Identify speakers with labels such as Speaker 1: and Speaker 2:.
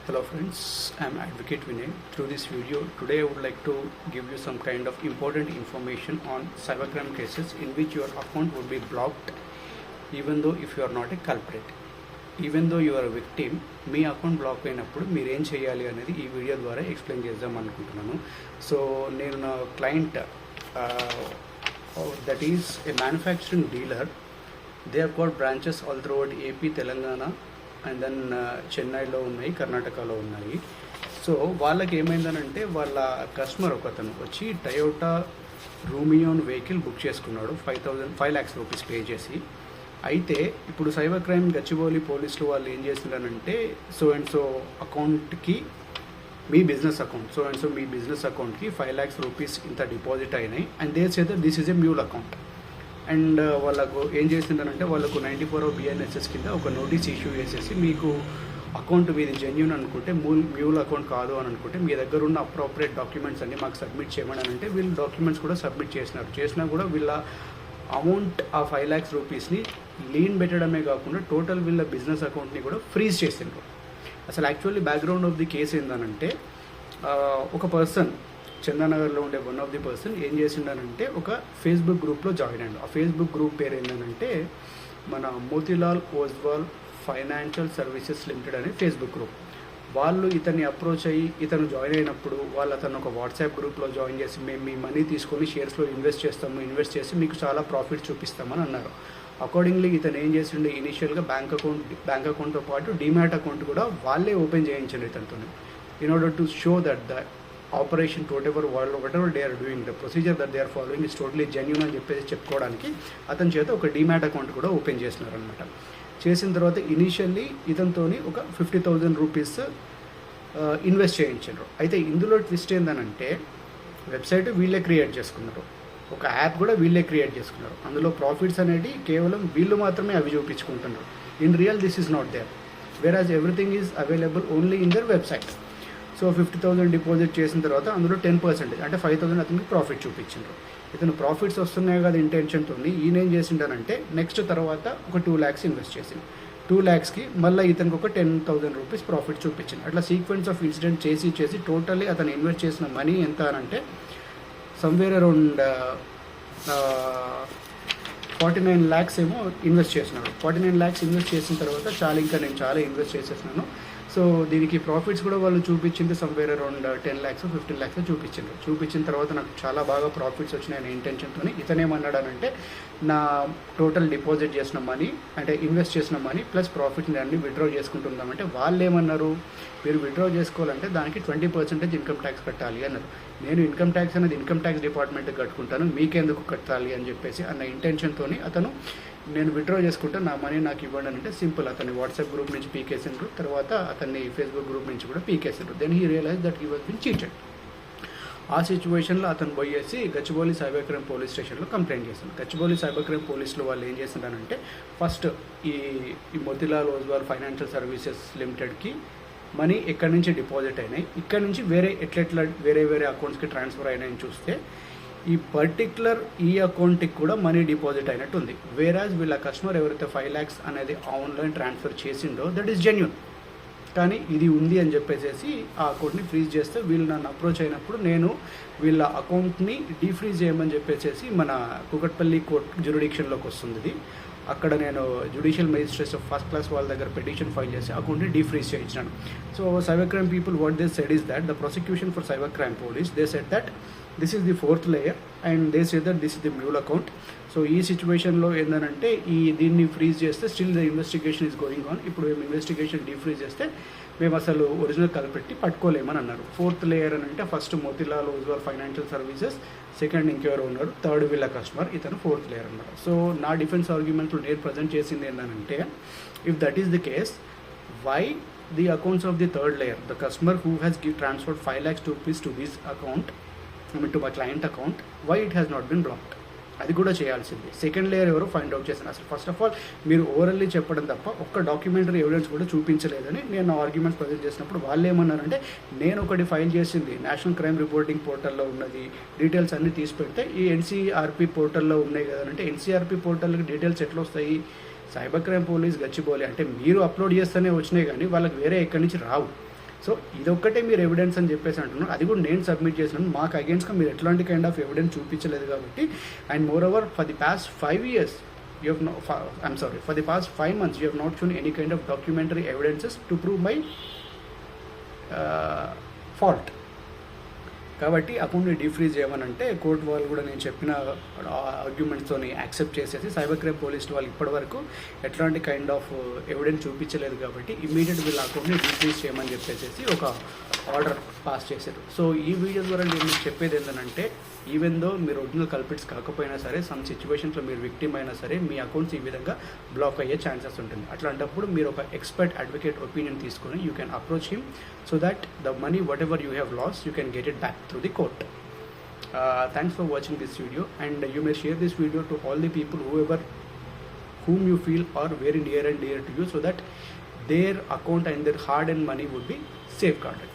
Speaker 1: Hello friends, I am Advocate Vinay. Through this video, today I would like to give you some kind of important information on cybercrime cases in which your account would be blocked even though if you are not a culprit. Even though you are a victim, me account block అయినప్పుడు మీరు ఏం చేయాలి అనేది ఈ video ద్వారా explain చేద్దాం అనుకుంటున్నాను. So నేను నా client that is a manufacturing dealer. They have got branches all throughout AP, Telangana and then చెన్నైలో ఉన్నాయి, కర్ణాటకలో ఉన్నాయి. సో వాళ్ళకి ఏమైందనంటే వాళ్ళ కస్టమర్ ఒకతను వచ్చి టయోటా రూమియోన్ వెహికల్ బుక్ చేసుకున్నాడు 5 lakhs రూపీస్ పే చేసి. అయితే ఇప్పుడు సైబర్ క్రైమ్ గచ్చిబౌలి పోలీసులు వాళ్ళు ఏం చేస్తున్నారంటే సో అండ్ సో అకౌంట్కి మీ బిజినెస్ అకౌంట్కి 5 lakhs రూపీస్ ఇంత డిపాజిట్ అయినాయి and they say that this is a mule account. And వాళ్ళకు ఏం చేసిందనంటే వాళ్ళకు 94 BNSS కింద ఒక నోటీస్ ఇష్యూ చేసేసి మీకు అకౌంట్ మీది జెన్యూన్ అనుకుంటే మ్యూల్ అకౌంట్ కాదు అని అనుకుంటే మీ దగ్గర ఉన్న అప్రోప్రియేట్ డాక్యుమెంట్స్ అన్ని మాకు సబ్మిట్ చేయమని అంటే వీళ్ళు డాక్యుమెంట్స్ కూడా సబ్మిట్ చేసినా కూడా వీళ్ళ అమౌంట్ ఆ 5 lakhs రూపీస్ని లీన్ పెట్టడమే కాకుండా టోటల్ వీళ్ళ బిజినెస్ అకౌంట్ని కూడా ఫ్రీజ్ చేసిండ్రు. అసలు actually background of the case ఏంటంటే ఒక పర్సన్ చందానగర్లో ఉండే వన్ ఆఫ్ ది పర్సన్ ఏం చేసిండనంటే ఒక ఫేస్బుక్ గ్రూప్లో జాయిన్ అయ్యాడు. ఆ ఫేస్బుక్ గ్రూప్ పేరు ఏంటంటే మన Motilal Oswal financial services limited అనే ఫేస్బుక్ గ్రూప్. వాళ్ళు ఇతన్ని అప్రోచ్ అయ్యి ఇతను జాయిన్ అయినప్పుడు అతను ఒక వాట్సాప్ గ్రూప్లో జాయిన్ చేసి మేము మీ మనీ తీసుకొని షేర్స్లో ఇన్వెస్ట్ చేసి మీకు చాలా ప్రాఫిట్ చూపిస్తామని అన్నారు. అకార్డింగ్లీ ఇతను ఏం చేసిండే ఇనీషియల్గా బ్యాంక్ అకౌంట్తో పాటు డీమ్యాట్ అకౌంట్ కూడా వాళ్ళే ఓపెన్ చేయించండి ఇతనితో in order to show that the operation whatever they are doing, the procedure that they are following is totally genuine అని చెప్పేసి చెప్పుకోవడానికి అతని చేత ఒక డీమ్యాట్ అకౌంట్ కూడా ఓపెన్ చేసినారనమాట. చేసిన తర్వాత ఇనీషియల్లీ ఇతనితోని ఒక 50,000 రూపీస్ ఇన్వెస్ట్ చేయించారు. అయితే ఇందులో ట్విస్ట్ ఏంటనంటే వెబ్సైట్ వీళ్ళే క్రియేట్ చేసుకున్నారు, ఒక యాప్ కూడా వీళ్ళే క్రియేట్ చేసుకున్నారు. అందులో ప్రాఫిట్స్ అనేది కేవలం వీళ్ళు మాత్రమే అవి చూపించుకుంటున్నారు. In real this is not there, whereas everything is available only in their website. So 50,000 deposit చేసిన తర్వాత అందులో 10% అంటే 5,000 అతనికి ప్రాఫిట్ చూపించారు. ఇతను ప్రాఫిట్స్ వస్తున్నాయి కదా ఇంటెన్షన్తో ఈయన ఏం చేసిండనంటే నెక్స్ట్ తర్వాత ఒక 2 lakhs ఇన్వెస్ట్ చేసింది. 2 lakhsకి మళ్ళీ ఇతనికి ఒక 10,000 రూపీస్ ప్రాఫిట్ చూపించింది. అట్లా సీక్వెన్స్ ఆఫ్ ఇన్సిడెంట్ చేసి టోటల్లీ అతను ఇన్వెస్ట్ చేసిన మనీ ఎంత అంటే సమ్వేర్ అరౌండ్ 49 lakhs ఏమో ఇన్వెస్ట్ చేసినాడు. 49 lakhs ఇన్వెస్ట్ చేసిన తర్వాత నేను చాలా ఇన్వెస్ట్ చేసేసినాను. సో దీనికి ప్రాఫిట్స్ కూడా వాళ్ళు చూపించింది సమ్వేర్ అరౌండ్ 10 lakhs 15 lakhs చూపించిన తర్వాత నాకు చాలా బాగా ప్రాఫిట్స్ వచ్చినాయి అనే ఇంటెన్షన్తో ఇతనేమన్నాడనంటే నా టోటల్ డిపాజిట్ చేసిన మనీ అంటే ఇన్వెస్ట్ చేసిన మనీ ప్లస్ ప్రాఫిట్ని అన్ని విత్డ్రా చేసుకుంటుందామంటే వాళ్ళు ఏమన్నారు, మీరు విత్డ్రా చేసుకోవాలంటే దానికి 20% ఇన్కమ్ ట్యాక్స్ కట్టాలి అన్నారు. నేను ఇన్కమ్ ట్యాక్స్ అనేది ఇన్కమ్ ట్యాక్స్ డిపార్ట్మెంట్కి కట్టుకుంటాను, మీకెందుకు కట్టాలి అని చెప్పేసి అన్న ఇంటెన్షన్తో అతను నేను విత్డ్రా చేసుకుంటే నా మనీ నాకు ఇవ్వండి అంటే సింపుల్ అతన్ని వాట్సాప్ గ్రూప్ నుంచి పీకేసిండ్రు, తర్వాత అతన్ని ఫేస్బుక్ గ్రూప్ నుంచి కూడా పీకేసిండ్రు. Then he realise that he was been cheated. ఆ సిచ్యువేషన్లో అతను పోయేసి గచ్చిబౌలి సైబర్ క్రైమ్ పోలీస్ స్టేషన్లో కంప్లైంట్ చేశాను. గచ్చిబౌలి సైబర్ క్రైమ్ పోలీసులు వాళ్ళు ఏం చేస్తున్నారంటే ఫస్ట్ ఈ మోతీలాల్ ఓస్వాల్ ఫైనాన్షియల్ సర్వీసెస్ లిమిటెడ్కి మనీ ఎక్కడి నుంచి డిపాజిట్ అయినాయి, ఇక్కడ నుంచి వేరే అకౌంట్స్కి ట్రాన్స్ఫర్ అయినాయని చూస్తే ఈ పర్టిక్యులర్ ఈ అకౌంట్కి కూడా మనీ డిపాజిట్ అయినట్టు ఉంది. వేరాజ్ వీళ్ళ కస్టమర్ ఎవరైతే 5 lakhs అనేది ఆన్లైన్ ట్రాన్స్ఫర్ చేసిండో దట్ ఈస్ జెన్యూన్, కానీ ఇది ఉంది అని చెప్పేసి ఆ అకౌంట్ని ఫ్రీజ్ చేస్తే వీళ్ళు నన్ను అప్రోచ్ అయినప్పుడు నేను వీళ్ళ అకౌంట్ని డీఫ్రీజ్ చేయమని చెప్పేసి మన కూకట్పల్లి కోర్ట్ జ్యూరిడిక్షన్లోకి వస్తుంది ఇది. అక్కడ నేను judicial magistrates of first class వాళ్ళ దగ్గర పిటిషన్ ఫైల్ చేసి అకౌంట్ని డీఫ్రీజ్ చేయించాను. So cyber crime people what they said is that the prosecution for cyber crime police they said that this is the 4th layer and they said that this is the mule account. So ఈ సిచ్యువేషన్లో ఏంటంటే దీన్ని freeze చేస్తే still the investigation is going on. ఇప్పుడు మేము investigation defreeze చేస్తే మేము అసలు ఒరిజినల్ కల్పెట్టి పట్టుకోలేమని అన్నారు. 4th layer అని అంటే first Motilal Oswal financial services, second ఇంకెవరో ఉన్నారు, థర్డ్ వీళ్ళ కస్టమర్, ఇతను 4th layer అన్నారు. సో నా డిఫెన్స్ ఆర్గ్యుమెంట్లో నేను ప్రజెంట్ చేసింది ఏంటంటే if that is the case why the accounts of the 3rd layer the customer who has transferred 5 lakhs rupees to this account to my client account, why it has not been blocked? అది కూడా చేయాల్సింది. 2nd layer ఎవరో find out చేశాను. అసలు first of all మీరు ఓవరల్లీ చెప్పడం తప్ప ఒక్క డాక్యుమెంటరీ ఎవిడెన్స్ కూడా చూపించలేదని నేను ఆర్గ్యుమెంట్స్ ప్రజెంట్ చేసినప్పుడు వాళ్ళు ఏమన్నారంటే నేను ఒకటి ఫైల్ చేసింది నేషనల్ క్రైమ్ రిపోర్టింగ్ పోర్టల్లో ఉన్నది, డీటెయిల్స్ అన్నీ తీసి పెడితే ఈ ఎన్సీఆర్పీ పోర్టల్లో ఉన్నాయి కదా అంటే ఎన్సీఆర్పీ పోర్టల్కి డీటెయిల్స్ ఎట్లా వస్తాయి, సైబర్ క్రైమ్ పోలీస్ గచ్చిబౌలి అంటే మీరు అప్లోడ్ చేస్తేనే వచ్చినాయి కానీ వాళ్ళకి వేరే ఎక్కడి నుంచి రావు. సో ఇదొక్కటే మీరు ఎవిడెన్స్ అని చెప్పేసి అంటున్నారు. అది కూడా నేను సబ్మిట్ చేసినాను. మాకు అగేన్స్గా మీరు ఎట్లాంటి కైండ్ ఆఫ్ ఎవిడెన్స్ చూపించలేదు కాబట్టి. And more over for the past 5 years you have no, for the past 5 months you have not shown any kind of documentary evidences to prove my fault. కాబట్టి అకౌంట్ని defreeze చేయమనంటే court వాళ్ళు కూడా నేను చెప్పిన ఆర్గ్యుమెంట్స్తోని accept చేసేసి cyber crime police వాళ్ళు ఇప్పటివరకు ఎట్లాంటి కైండ్ ఆఫ్ ఎవిడెన్స్ చూపించలేదు కాబట్టి ఇమీడియట్ వీళ్ళ అకౌంట్ని డీఫ్రీజ్ చేయమని చెప్పేసి ఒక ఆర్డర్ పాస్ చేశారు. సో ఈ వీడియో ద్వారా నేను చెప్పేది ఏంటంటే ఈవెన్ దో మీరు ఒరిజినల్ కల్పిట్స్ కాకపోయినా సరే సమ్ సిచ్యువేషన్స్లో మీరు విక్టిమ్ అయినా సరే మీ అకౌంట్స్ ఈ విధంగా బ్లాక్ అయ్యే ఛాన్సెస్ ఉంటుంది. అట్లాంటప్పుడు మీరు ఒక ఎక్స్పర్ట్ అడ్వకేట్ ఒపీనియన్ తీసుకొని you can approach him so that the money what ever you have lost you can get it back through the court. Thanks for watching this video, and you may share this video to all the people whom you feel are very near and dear to you, so that their account and their hard-earned money would be safeguarded.